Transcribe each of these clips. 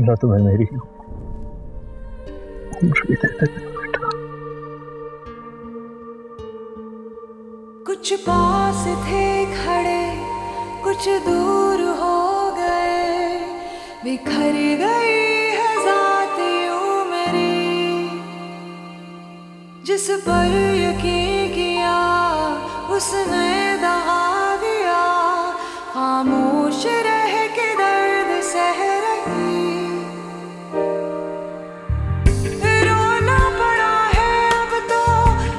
अल्लाह तुम्हें मेरी उम्र भी देता है बेटा। कुछ पास थे खड़े, कुछ दूर हो गए, बिखर गई है ज़ात यूं मेरी। जिस पर यकीन किया उसने दगा दिया, खामोश रह के दर्द सह रही। रोना पड़ा है अब तो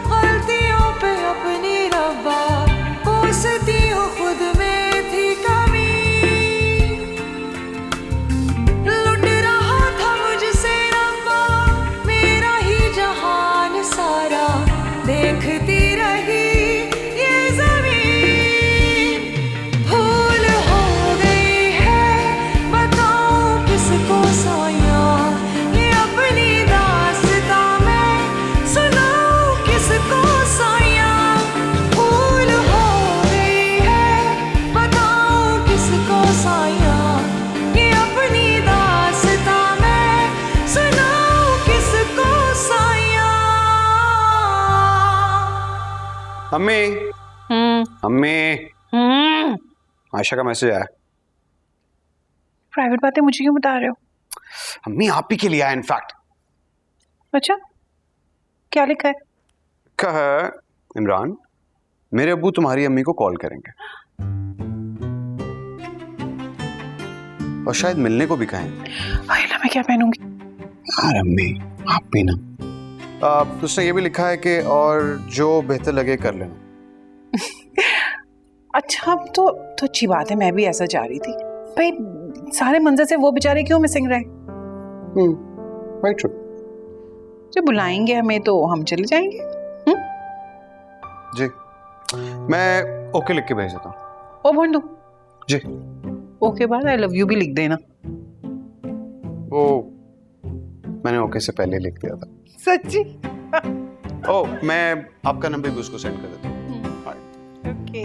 गलतियों पे अपनी रब्बा, कोसती हूँ खुद में थी कमी। लुट रहा था मुझसे रब्बा मेरा ही जहान सारा, देखती रही ये ज़मीन। भूल हो गई है बताऊं किसको साया, ये अपनी दास्तां मैं सुनाऊं किसको साया। भूल हो गई है बताऊं किसको साया, ये अपनी दास्तां मैं सुनाऊं किसको साया। अम्मी अम्मी, आयशा का मैसेज आया। प्राइवेट बातें मुझे क्यों बता रहे हो? अम्मी आप ही के लिए आया इनफैक्ट। अच्छा, क्या लिखा है? कहा है इमरान, मेरे अब्बू तुम्हारी अम्मी को कॉल करेंगे और शायद मिलने को भी कहेंगे। आइला मैं क्या पहनूंगी? यार अम्मी आप भी ना। उसने ये भी लिखा है कि और जो बेहतर लगे कर लेना। अच्छा तो अच्छी बात है, मैं भी ऐसा चाह रही थी भाई। सारे मंजर से वो बेचारे क्यों मिसिंग रहे? Right true. जब बुलाएंगे हमें तो हम चले जाएंगे। जी मैं ओके लिख के भेज देता हूँ। ओ भंडू जी ओके बाद आई लव यू भी लिख देना। वो मैंने ओके से पहले लिख दिया था। सच्ची? ओ मैं आपका नंबर भी उसको सेंड कर देता हूँ। ओके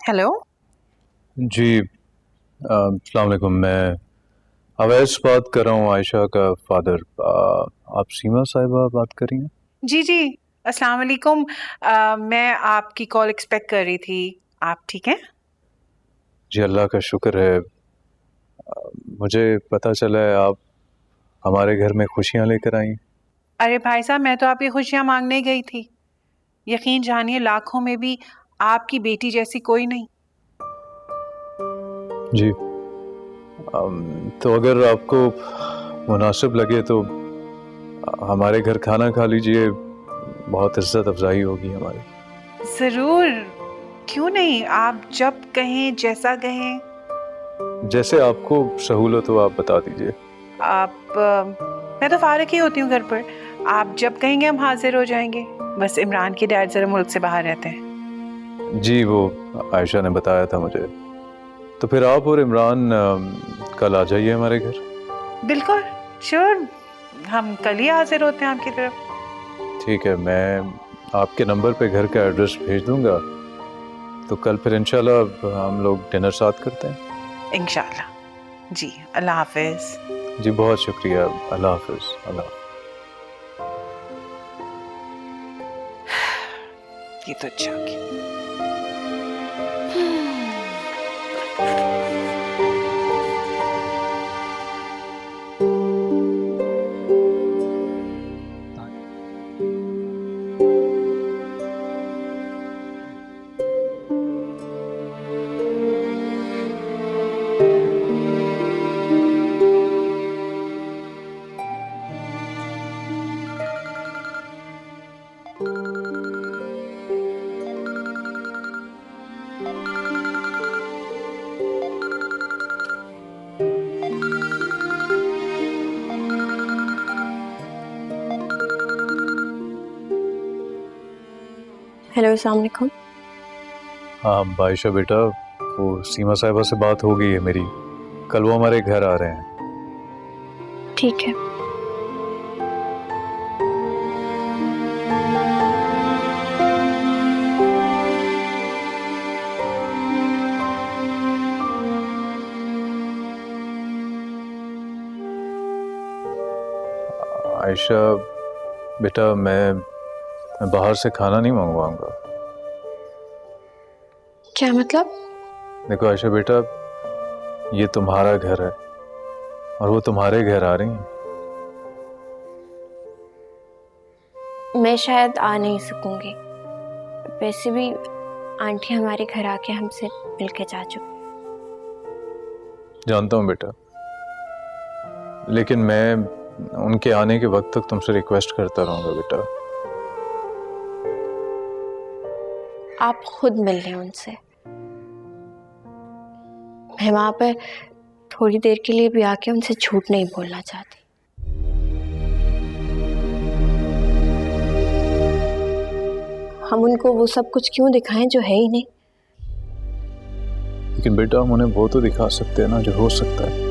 हेलो जी अस्सलाम वालेकुम, मैं अवैस बात कर रहा हूँ, आयशा का फादर। आप सीमा साहिबा बात कर रही हैं? जी जी अस्सलाम वालेकुम। मैं आपकी कॉल एक्सपेक्ट कर रही थी। आप ठीक हैं? जी अल्लाह का शुक्र है। मुझे पता चला है आप हमारे घर में खुशियाँ लेकर आई। अरे भाई साहब, मैं तो आपकी खुशियाँ मांगने गई थी। यकीन जानिए लाखों में भी आपकी बेटी जैसी कोई नहीं। जी तो अगर आपको मुनासिब लगे तो हमारे घर खाना खा लीजिए, बहुत इज्जत अफजाई होगी हमारी। ज़रूर, क्यों नहीं, आप जब कहें जैसा कहें। जैसे आपको सहूलत हो आप बता दीजिए। मैं तो फारिग ही होती हूँ घर पर। आप जब कहेंगे हम हाजिर हो जाएंगे। बस इमरान के डैड ज़रा मुल्क से बाहर रहते हैं। जी वो आयशा ने बताया था मुझे। तो फिर आप और इमरान कल आ जाइए हमारे घर। बिल्कुल श्योर, हम कल ही हाजिर होते हैं आपकी तरफ। ठीक है, मैं आपके नंबर पे घर का एड्रेस भेज दूंगा, तो कल फिर इंशाल्लाह हम लोग डिनर साथ करते हैं। इंशाल्लाह। जी अल्लाह हाफिज। जी बहुत शुक्रिया, अल्लाह हाफिज। अल्लाह। ये तो अच्छा हो गया। हेलो, अस्सलाम वालेकुम। हाँ बाइशा बेटा, वो सीमा साहिबा से बात हो गई है मेरी, कल वो हमारे घर आ रहे हैं। ठीक है। आयशा बेटा, मैं बाहर से खाना नहीं मंगवाऊंगा। क्या मतलब? देखो आयशा बेटा, ये तुम्हारा घर है और वो तुम्हारे घर आ रही हैं। मैं शायद आ नहीं सकूंगी। वैसे भी आंटी हमारे घर आके हमसे मिल के जा चुकी। जानता हूँ बेटा, लेकिन मैं उनके आने के वक्त तक तुमसे रिक्वेस्ट करता रहूंगा बेटा। आप खुद मिल लें उनसे। मैं वहां पर थोड़ी देर के लिए भी आके उनसे झूठ नहीं बोलना चाहती। हम उनको वो सब कुछ क्यों दिखाएं जो है ही नहीं। लेकिन बेटा, हम उन्हें वो तो दिखा सकते हैं ना जो हो सकता है।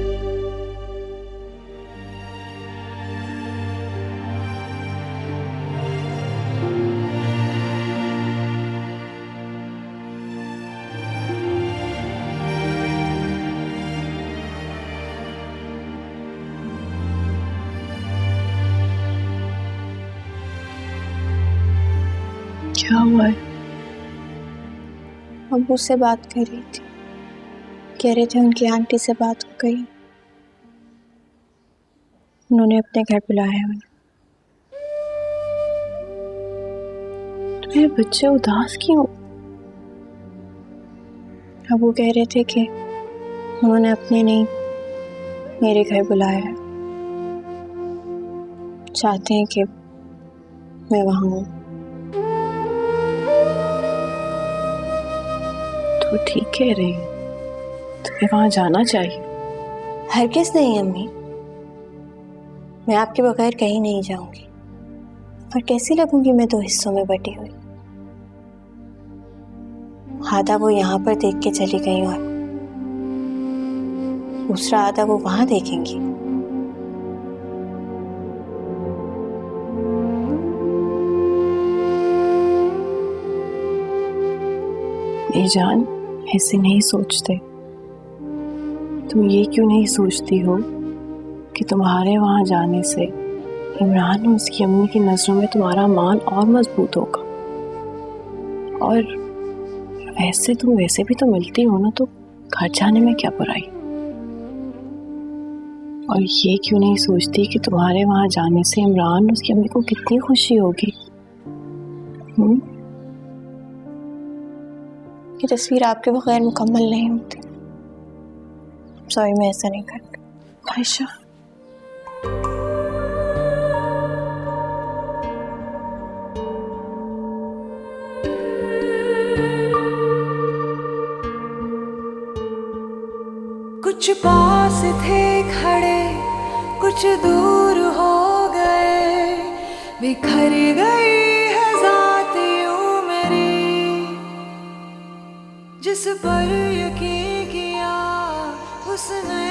क्या हुआ है? अब उससे बात कर रही थी, कह रहे थे उनकी आंटी से बात हो गई, उन्होंने अपने घर बुलाया है उन्हें। तुम्हारे बच्चे उदास क्यों? अब वो कह रहे थे कि उन्होंने अपने नहीं मेरे घर बुलाया है, चाहते हैं कि मैं वहां हूँ। तो ठीक कह रही है, तुम्हें वहां जाना चाहिए। हरगिज़ नहीं अम्मी, मैं आपके बगैर कहीं नहीं जाऊंगी। और कैसी लगूंगी मैं दो हिस्सों में बटी हुई। आधा वो यहाँ पर देख के चली गई और दूसरा आधा वो वहां देखेंगी। जान, ऐसे नहीं सोचते। तुम ये क्यों नहीं सोचती हो कि तुम्हारे वहां जाने से इमरान और उसकी अम्मी की नजरों में तुम्हारा मान और मजबूत होगा। और वैसे तुम वैसे भी तो मिलती हो ना, तो घर जाने में क्या बुराई। और ये क्यों नहीं सोचती कि तुम्हारे वहां जाने से इमरान और उसकी अम्मी को कितनी खुशी होगी। ये तस्वीर आपके बगैर मुकम्मल नहीं होती। सॉरी, मैं ऐसा नहीं करती। आयशा, कुछ पास थे खड़े, कुछ दूर हो गए, बिखर गई है ज़ात यूं मेरी। जिस पर यकीन किया उसने